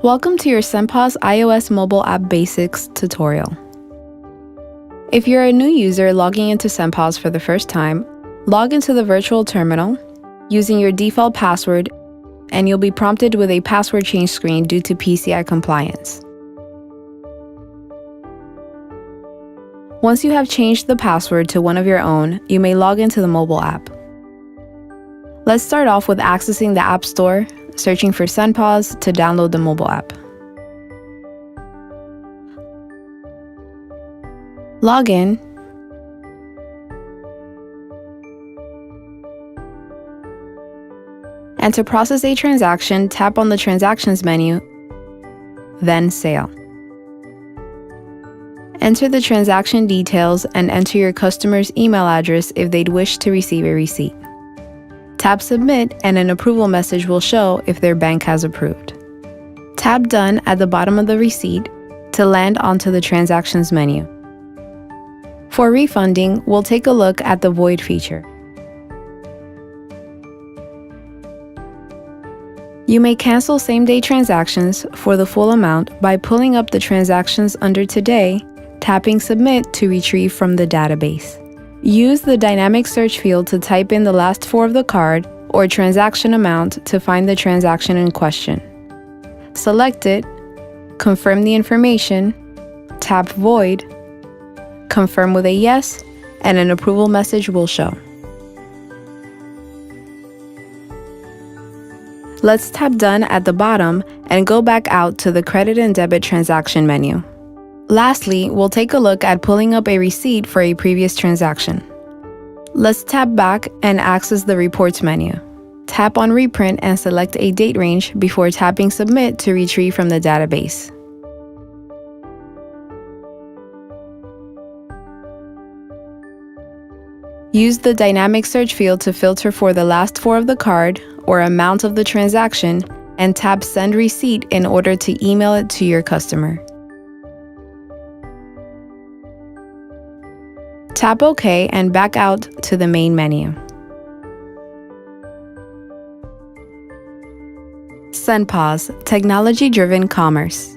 Welcome to your CenPOS iOS mobile app basics tutorial. If you're a new user logging into CenPOS for the first time, log into the virtual terminal using your default password, and you'll be prompted with a password change screen due to PCI compliance. Once you have changed the password to one of your own, you may log into the mobile app. Let's start off with accessing the App Store, searching for CenPOS to download the mobile app. Log in. And to process a transaction, tap on the Transactions menu, then Sale. Enter the transaction details and enter your customer's email address if they'd wish to receive a receipt. Tap Submit and an approval message will show if their bank has approved. Tap Done at the bottom of the receipt to land onto the Transactions menu. For refunding, we'll take a look at the Void feature. You may cancel same-day transactions for the full amount by pulling up the transactions under Today, tapping Submit to retrieve from the database. Use the dynamic search field to type in the last four of the card or transaction amount to find the transaction in question. Select it, confirm the information, tap Void, confirm with a yes, and an approval message will show. Let's tap Done at the bottom and go back out to the Credit and Debit Transaction menu. Lastly, we'll take a look at pulling up a receipt for a previous transaction. Let's tap back and access the Reports menu. Tap on Reprint and select a date range before tapping Submit to retrieve from the database. Use the dynamic search field to filter for the last four of the card or amount of the transaction and tap Send Receipt in order to email it to your customer. Tap OK and back out to the main menu. CenPOS, technology-driven commerce.